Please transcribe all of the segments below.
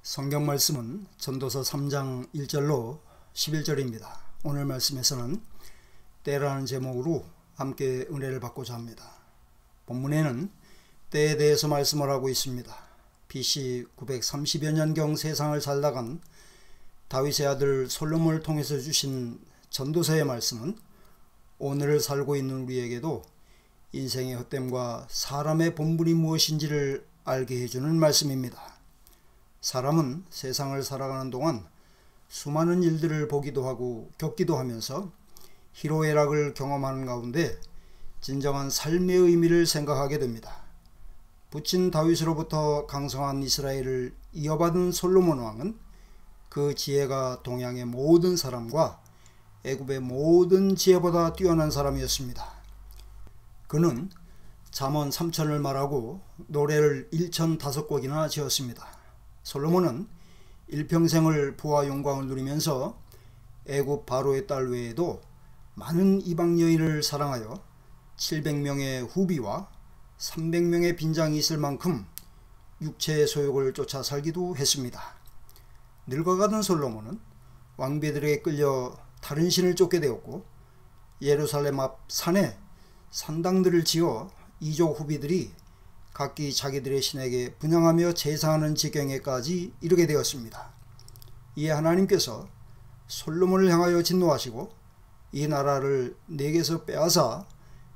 성경 말씀은 전도서 3장 1절로 11절입니다. 오늘 말씀에서는 때라는 제목으로 함께 은혜를 받고자 합니다. 본문에는 때에 대해서 말씀을 하고 있습니다. BC 930여 년경 세상을 살다간 다윗의 아들 솔로몬을 통해서 주신 전도서의 말씀은 오늘을 살고 있는 우리에게도 인생의 헛됨과 사람의 본분이 무엇인지를 알게 해주는 말씀입니다. 사람은 세상을 살아가는 동안 수많은 일들을 보기도 하고 겪기도 하면서 희로애락을 경험하는 가운데 진정한 삶의 의미를 생각하게 됩니다. 부친 다윗으로부터 강성한 이스라엘을 이어받은 솔로몬 왕은 그 지혜가 동양의 모든 사람과 애굽의 모든 지혜보다 뛰어난 사람이었습니다. 그는 잠언 3천을 말하고 노래를 1005곡이나 지었습니다. 솔로몬은 일평생을 부와 영광을 누리면서 애굽 바로의 딸 외에도 많은 이방 여인을 사랑하여 700명의 후비와 300명의 빈장이 있을 만큼 육체의 소욕을 쫓아 살기도 했습니다. 늙어가던 솔로몬은 왕비들에게 끌려 다른 신을 쫓게 되었고 예루살렘 앞 산에 산당들을 지어 이족 후비들이 각기 자기들의 신에게 분향하며 제사하는 지경에까지 이르게 되었습니다. 이에 하나님께서 솔로몬을 향하여 진노하시고 이 나라를 내게서 빼앗아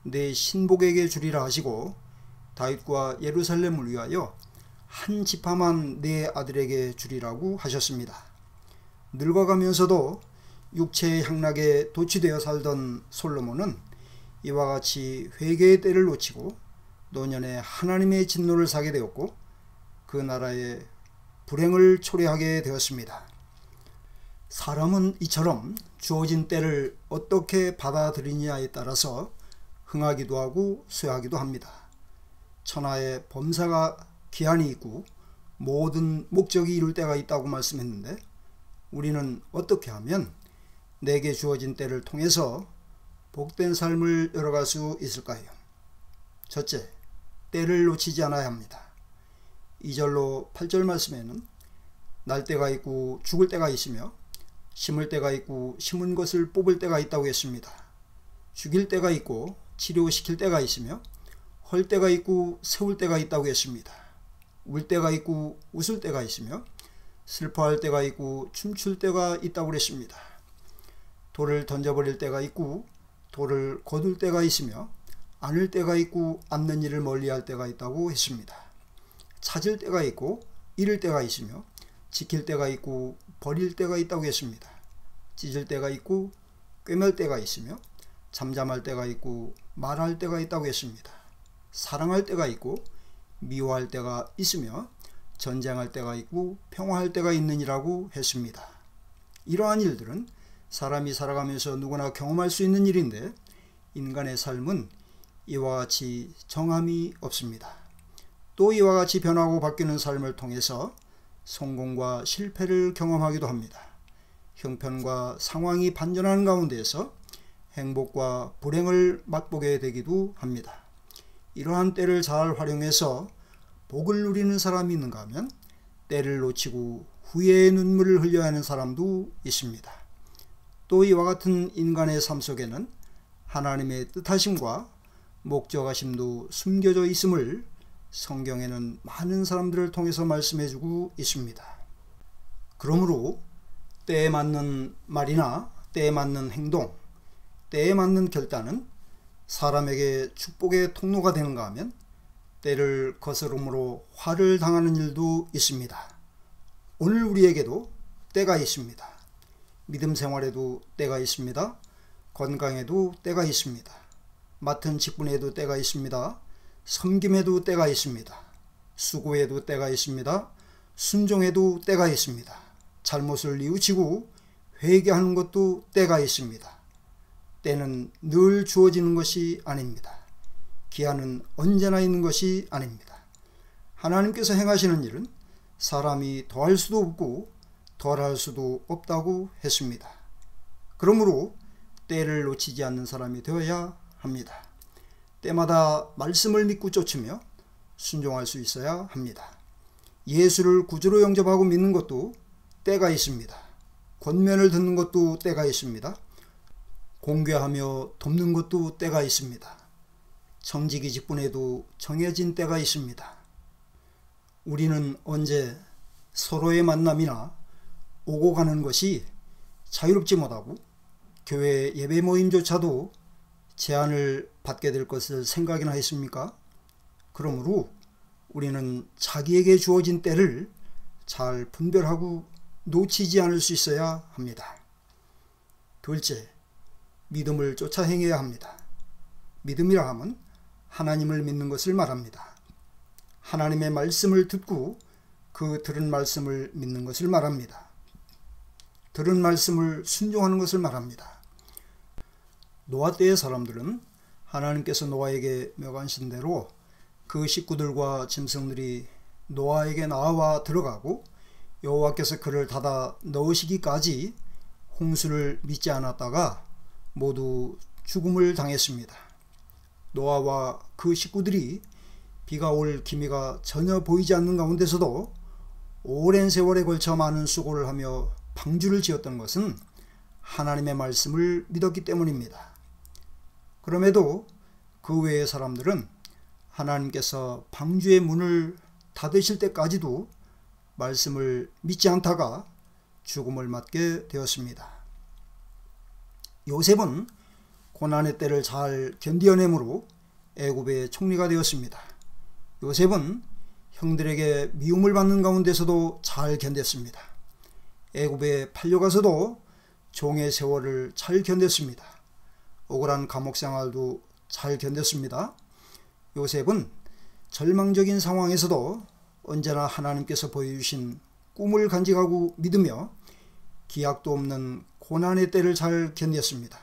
내 신복에게 주리라 하시고 다윗과 예루살렘을 위하여 한 지파만 내 아들에게 주리라고 하셨습니다. 늙어가면서도 육체의 향락에 도취되어 살던 솔로몬은 이와 같이 회개의 때를 놓치고 노년에 하나님의 진노를 사게 되었고 그 나라의 불행을 초래하게 되었습니다. 사람은 이처럼 주어진 때를 어떻게 받아들이냐에 따라서 흥하기도 하고 쇠하기도 합니다. 천하의 범사가 기한이 있고 모든 목적이 이룰 때가 있다고 말씀했는데 우리는 어떻게 하면 내게 주어진 때를 통해서 복된 삶을 열어갈 수 있을까요? 첫째, 때를 놓치지 않아야 합니다. 2절로 8절 말씀에는 날 때가 있고 죽을 때가 있으며 심을 때가 있고 심은 것을 뽑을 때가 있다고 했습니다. 죽일 때가 있고 치료시킬 때가 있으며 헐 때가 있고 세울 때가 있다고 했습니다. 울 때가 있고 웃을 때가 있으며 슬퍼할 때가 있고 춤출 때가 있다고 했습니다. 돌을 던져버릴 때가 있고 돌을 거둘 때가 있으며 안을 때가 있고 안는 일을 멀리할 때가 있다고 했습니다. 찾을 때가 있고 잃을 때가 있으며 지킬 때가 있고 버릴 때가 있다고 했습니다. 찢을 때가 있고 꿰맬 때가 있으며 잠잠할 때가 있고 말할 때가 있다고 했습니다. 사랑할 때가 있고 미워할 때가 있으며 전쟁할 때가 있고 평화할 때가 있느니라고 했습니다. 이러한 일들은 사람이 살아가면서 누구나 경험할 수 있는 일인데 인간의 삶은 이와 같이 정함이 없습니다. 또 이와 같이 변하고 바뀌는 삶을 통해서 성공과 실패를 경험하기도 합니다. 형편과 상황이 반전하는 가운데에서 행복과 불행을 맛보게 되기도 합니다. 이러한 때를 잘 활용해서 복을 누리는 사람이 있는가 하면 때를 놓치고 후회의 눈물을 흘려야 하는 사람도 있습니다. 또 이와 같은 인간의 삶 속에는 하나님의 뜻하심과 목적하심도 숨겨져 있음을 성경에는 많은 사람들을 통해서 말씀해주고 있습니다. 그러므로 때에 맞는 말이나 때에 맞는 행동, 때에 맞는 결단은 사람에게 축복의 통로가 되는가 하면 때를 거스름으로 화를 당하는 일도 있습니다. 오늘 우리에게도 때가 있습니다. 믿음 생활에도 때가 있습니다. 건강에도 때가 있습니다. 맡은 직분에도 때가 있습니다. 섬김에도 때가 있습니다. 수고에도 때가 있습니다. 순종에도 때가 있습니다. 잘못을 뉘우치고 회개하는 것도 때가 있습니다. 때는 늘 주어지는 것이 아닙니다. 기한은 언제나 있는 것이 아닙니다. 하나님께서 행하시는 일은 사람이 더할 수도 없고 덜할 수도 없다고 했습니다. 그러므로 때를 놓치지 않는 사람이 되어야 합니다. 때마다 말씀을 믿고 쫓으며 순종할 수 있어야 합니다. 예수를 구주로 영접하고 믿는 것도 때가 있습니다. 권면을 듣는 것도 때가 있습니다. 공개하며 돕는 것도 때가 있습니다. 정직이 직분에도 정해진 때가 있습니다. 우리는 언제 서로의 만남이나 오고 가는 것이 자유롭지 못하고 교회 예배 모임조차도 제한을 받게 될 것을 생각이나 했습니까? 그러므로 우리는 자기에게 주어진 때를 잘 분별하고 놓치지 않을 수 있어야 합니다. 둘째, 믿음을 쫓아 행해야 합니다. 믿음이라 함은 하나님을 믿는 것을 말합니다. 하나님의 말씀을 듣고 그 들은 말씀을 믿는 것을 말합니다. 들은 말씀을 순종하는 것을 말합니다. 노아 때의 사람들은 하나님께서 노아에게 명하신 대로 그 식구들과 짐승들이 노아에게 나와 들어가고 여호와께서 그를 닫아 넣으시기까지 홍수를 믿지 않았다가 모두 죽음을 당했습니다. 노아와 그 식구들이 비가 올 기미가 전혀 보이지 않는 가운데서도 오랜 세월에 걸쳐 많은 수고를 하며 방주를 지었던 것은 하나님의 말씀을 믿었기 때문입니다. 그럼에도 그 외의 사람들은 하나님께서 방주의 문을 닫으실 때까지도 말씀을 믿지 않다가 죽음을 맞게 되었습니다. 요셉은 고난의 때를 잘 견디어내므로 애굽의 총리가 되었습니다. 요셉은 형들에게 미움을 받는 가운데서도 잘 견뎠습니다. 애굽에 팔려가서도 종의 세월을 잘 견뎠습니다. 억울한 감옥 생활도 잘 견뎠습니다. 요셉은 절망적인 상황에서도 언제나 하나님께서 보여주신 꿈을 간직하고 믿으며 기약도 없는 고난의 때를 잘 견뎠습니다.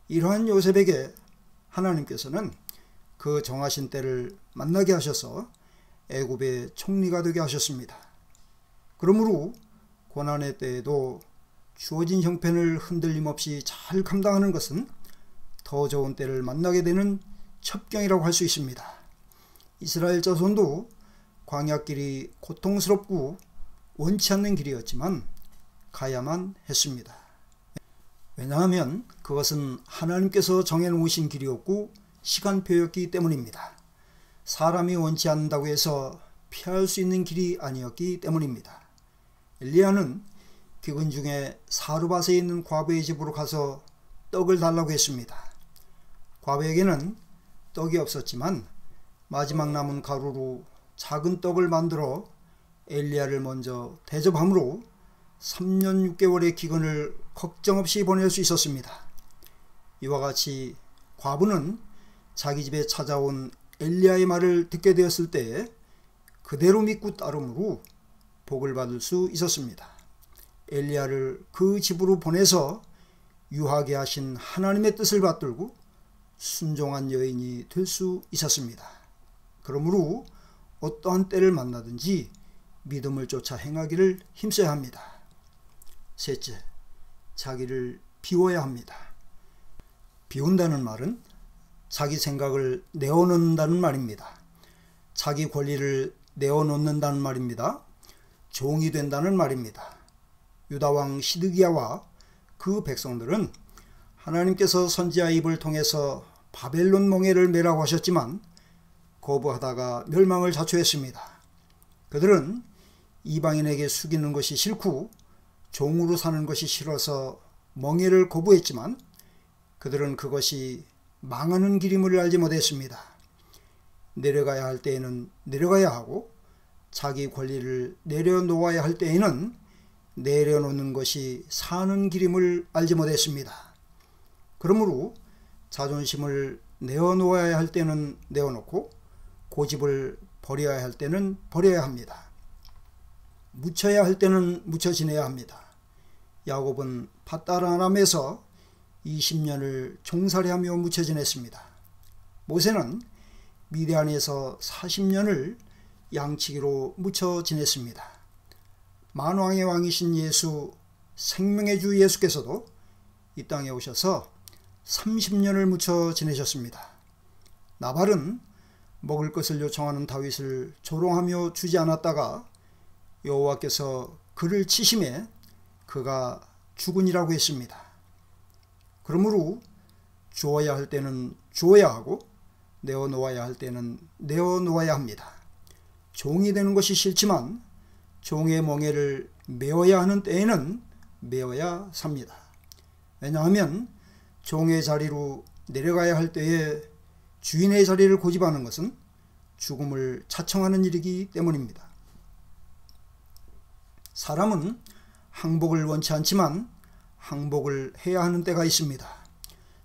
이러한 요셉에게 하나님께서는 그 정하신 때를 만나게 하셔서 애굽의 총리가 되게 하셨습니다. 그러므로 고난의 때에도 주어진 형편을 흔들림 없이 잘 감당하는 것은 더 좋은 때를 만나게 되는 첩경이라고 할 수 있습니다. 이스라엘 자손도 광야길이 고통스럽고 원치 않는 길이었지만 가야만 했습니다. 왜냐하면 그것은 하나님께서 정해놓으신 길이었고 시간표였기 때문입니다. 사람이 원치 않는다고 해서 피할 수 있는 길이 아니었기 때문입니다. 엘리야는 기근 중에 사르밧에 있는 과부의 집으로 가서 떡을 달라고 했습니다. 과부에게는 떡이 없었지만 마지막 남은 가루로 작은 떡을 만들어 엘리야를 먼저 대접함으로 3년 6개월의 기근을 걱정 없이 보낼 수 있었습니다. 이와 같이 과부는 자기 집에 찾아온 엘리야의 말을 듣게 되었을 때에 그대로 믿고 따름으로 복을 받을 수 있었습니다. 엘리야를 그 집으로 보내서 유하게 하신 하나님의 뜻을 받들고 순종한 여인이 될 수 있었습니다. 그러므로 어떠한 때를 만나든지 믿음을 쫓아 행하기를 힘써야 합니다. 셋째, 자기를 비워야 합니다. 비운다는 말은 자기 생각을 내어놓는다는 말입니다. 자기 권리를 내어놓는다는 말입니다. 종이 된다는 말입니다. 유다왕 시드기야와 그 백성들은 하나님께서 선지자 입을 통해서 바벨론 멍에를 매라고 하셨지만 거부하다가 멸망을 자초했습니다. 그들은 이방인에게 숙이는 것이 싫고 종으로 사는 것이 싫어서 멍에를 거부했지만 그들은 그것이 망하는 길임을 알지 못했습니다. 내려가야 할 때에는 내려가야 하고 자기 권리를 내려놓아야 할 때에는 내려놓는 것이 사는 길임을 알지 못했습니다. 그러므로 자존심을 내어놓아야 할 때는 내어놓고 고집을 버려야 할 때는 버려야 합니다. 묻혀야 할 때는 묻혀 지내야 합니다. 야곱은 밧다람에서 20년을 종살이하며 묻혀 지냈습니다. 모세는 미디안에서 40년을 양치기로 묻혀 지냈습니다. 만왕의 왕이신 예수, 생명의 주 예수께서도 이 땅에 오셔서 30년을 묻혀 지내셨습니다. 나발은 먹을 것을 요청하는 다윗을 조롱하며 주지 않았다가 여호와께서 그를 치심에 그가 죽으니라고 했습니다. 그러므로 주어야 할 때는 주어야 하고 내어놓아야 할 때는 내어놓아야 합니다. 종이 되는 것이 싫지만 종의 멍에를 메어야 하는 때에는 메어야 삽니다. 왜냐하면 종의 자리로 내려가야 할 때에 주인의 자리를 고집하는 것은 죽음을 자청하는 일이기 때문입니다. 사람은 항복을 원치 않지만 항복을 해야 하는 때가 있습니다.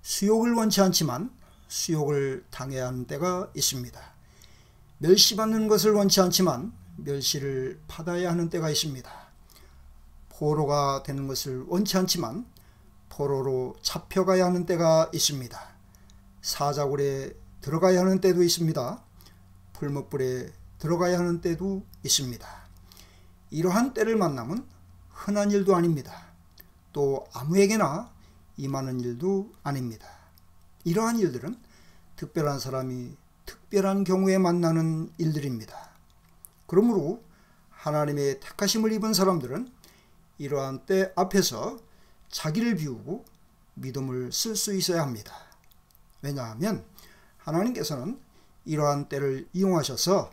수욕을 원치 않지만 수욕을 당해야 하는 때가 있습니다. 멸시받는 것을 원치 않지만 멸시를 받아야 하는 때가 있습니다. 포로가 되는 것을 원치 않지만 포로로 잡혀가야 하는 때가 있습니다. 사자굴에 들어가야 하는 때도 있습니다. 풀무불에 들어가야 하는 때도 있습니다. 이러한 때를 만나면 흔한 일도 아닙니다. 또 아무에게나 임하는 일도 아닙니다. 이러한 일들은 특별한 사람이 특별한 경우에 만나는 일들입니다. 그러므로 하나님의 택하심을 입은 사람들은 이러한 때 앞에서 자기를 비우고 믿음을 쓸 수 있어야 합니다. 왜냐하면 하나님께서는 이러한 때를 이용하셔서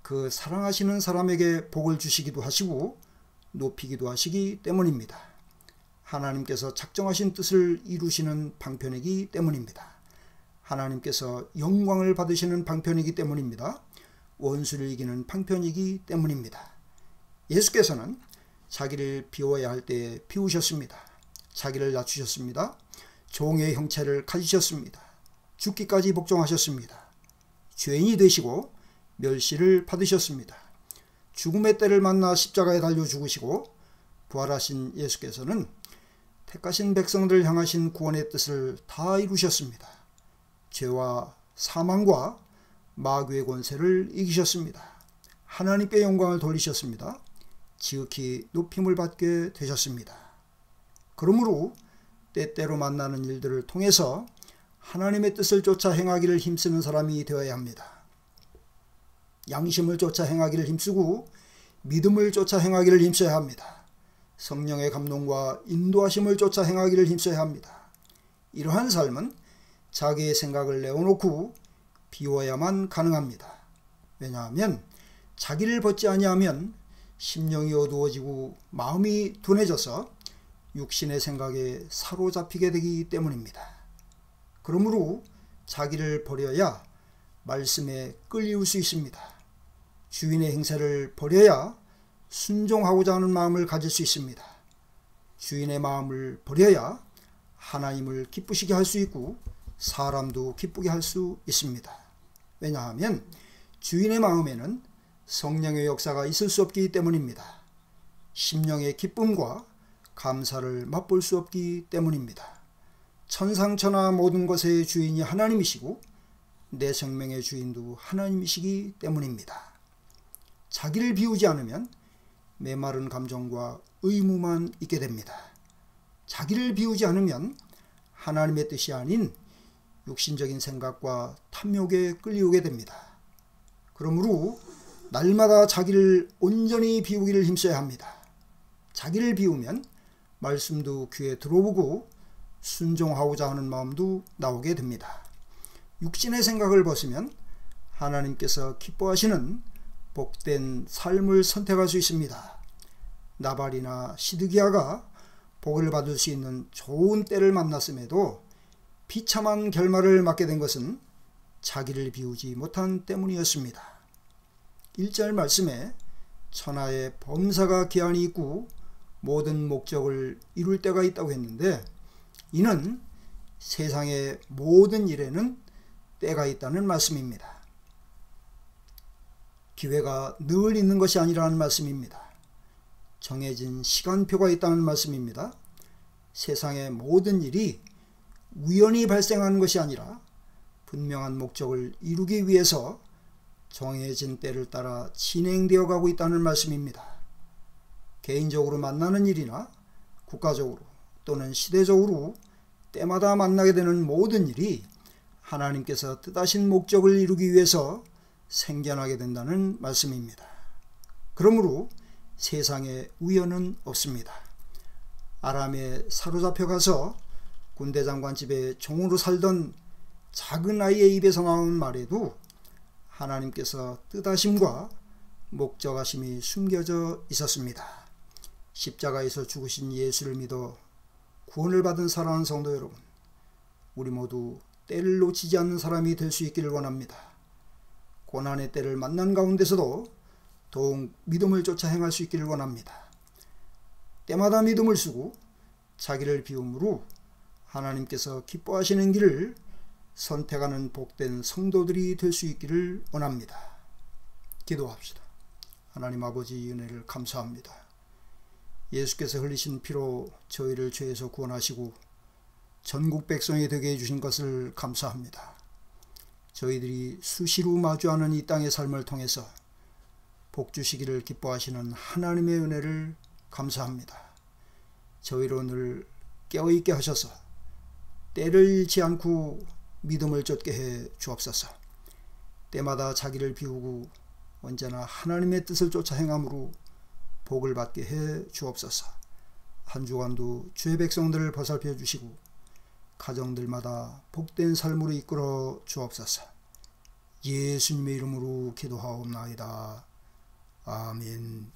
그 사랑하시는 사람에게 복을 주시기도 하시고 높이기도 하시기 때문입니다. 하나님께서 작정하신 뜻을 이루시는 방편이기 때문입니다. 하나님께서 영광을 받으시는 방편이기 때문입니다. 원수를 이기는 방편이기 때문입니다. 예수께서는 자기를 비워야 할 때에 비우셨습니다. 자기를 낮추셨습니다. 종의 형체를 가지셨습니다. 죽기까지 복종하셨습니다. 죄인이 되시고 멸시를 받으셨습니다. 죽음의 때를 만나 십자가에 달려 죽으시고 부활하신 예수께서는 택하신 백성들을 향하신 구원의 뜻을 다 이루셨습니다. 죄와 사망과 마귀의 권세를 이기셨습니다. 하나님께 영광을 돌리셨습니다. 지극히 높임을 받게 되셨습니다. 그러므로 때때로 만나는 일들을 통해서 하나님의 뜻을 쫓아 행하기를 힘쓰는 사람이 되어야 합니다. 양심을 쫓아 행하기를 힘쓰고 믿음을 쫓아 행하기를 힘써야 합니다. 성령의 감동과 인도하심을 쫓아 행하기를 힘써야 합니다. 이러한 삶은 자기의 생각을 내어놓고 비워야만 가능합니다. 왜냐하면 자기를 벗지 아니하면 심령이 어두워지고 마음이 둔해져서 육신의 생각에 사로잡히게 되기 때문입니다. 그러므로 자기를 버려야 말씀에 끌리울 수 있습니다. 주인의 행세를 버려야 순종하고자 하는 마음을 가질 수 있습니다. 주인의 마음을 버려야 하나님을 기쁘시게 할 수 있고 사람도 기쁘게 할 수 있습니다. 왜냐하면 주인의 마음에는 성령의 역사가 있을 수 없기 때문입니다. 심령의 기쁨과 감사를 맛볼 수 없기 때문입니다. 천상천하 모든 것의 주인이 하나님이시고 내 생명의 주인도 하나님이시기 때문입니다. 자기를 비우지 않으면 메마른 감정과 의무만 있게 됩니다. 자기를 비우지 않으면 하나님의 뜻이 아닌 육신적인 생각과 탐욕에 끌려오게 됩니다. 그러므로 날마다 자기를 온전히 비우기를 힘써야 합니다. 자기를 비우면 말씀도 귀에 들어오고 순종하고자 하는 마음도 나오게 됩니다. 육신의 생각을 벗으면 하나님께서 기뻐하시는 복된 삶을 선택할 수 있습니다. 나발이나 시드기야가 복을 받을 수 있는 좋은 때를 만났음에도 비참한 결말을 맞게 된 것은 자기를 비우지 못한 때문이었습니다. 1절 말씀에 천하의 범사가 기한이 있고 모든 목적을 이룰 때가 있다고 했는데 이는 세상의 모든 일에는 때가 있다는 말씀입니다. 기회가 늘 있는 것이 아니라는 말씀입니다. 정해진 시간표가 있다는 말씀입니다. 세상의 모든 일이 우연히 발생하는 것이 아니라 분명한 목적을 이루기 위해서 정해진 때를 따라 진행되어 가고 있다는 말씀입니다. 개인적으로 만나는 일이나 국가적으로 또는 시대적으로 때마다 만나게 되는 모든 일이 하나님께서 뜻하신 목적을 이루기 위해서 생겨나게 된다는 말씀입니다. 그러므로 세상에 우연은 없습니다. 아람에 사로잡혀 가서 군대 장관 집에 종으로 살던 작은 아이의 입에서 나온 말에도 하나님께서 뜻하심과 목적하심이 숨겨져 있었습니다. 십자가에서 죽으신 예수를 믿어 구원을 받은 사랑하는 성도 여러분, 우리 모두 때를 놓치지 않는 사람이 될 수 있기를 원합니다. 고난의 때를 만난 가운데서도 더욱 믿음을 쫓아 행할 수 있기를 원합니다. 때마다 믿음을 쓰고 자기를 비움으로 하나님께서 기뻐하시는 길을 선택하는 복된 성도들이 될 수 있기를 원합니다. 기도합시다. 하나님 아버지, 은혜를 감사합니다. 예수께서 흘리신 피로 저희를 죄에서 구원하시고 전국 백성이 되게 해주신 것을 감사합니다. 저희들이 수시로 마주하는 이 땅의 삶을 통해서 복 주시기를 기뻐하시는 하나님의 은혜를 감사합니다. 저희로 늘 깨어있게 하셔서 때를 잃지 않고 믿음을 쫓게 해 주옵소서. 때마다 자기를 비우고 언제나 하나님의 뜻을 쫓아 행함으로 복을 받게 해 주옵소서. 한 주간도 주의 백성들을 보살펴 주시고 가정들마다 복된 삶으로 이끌어 주옵소서. 예수님의 이름으로 기도하옵나이다. 아멘.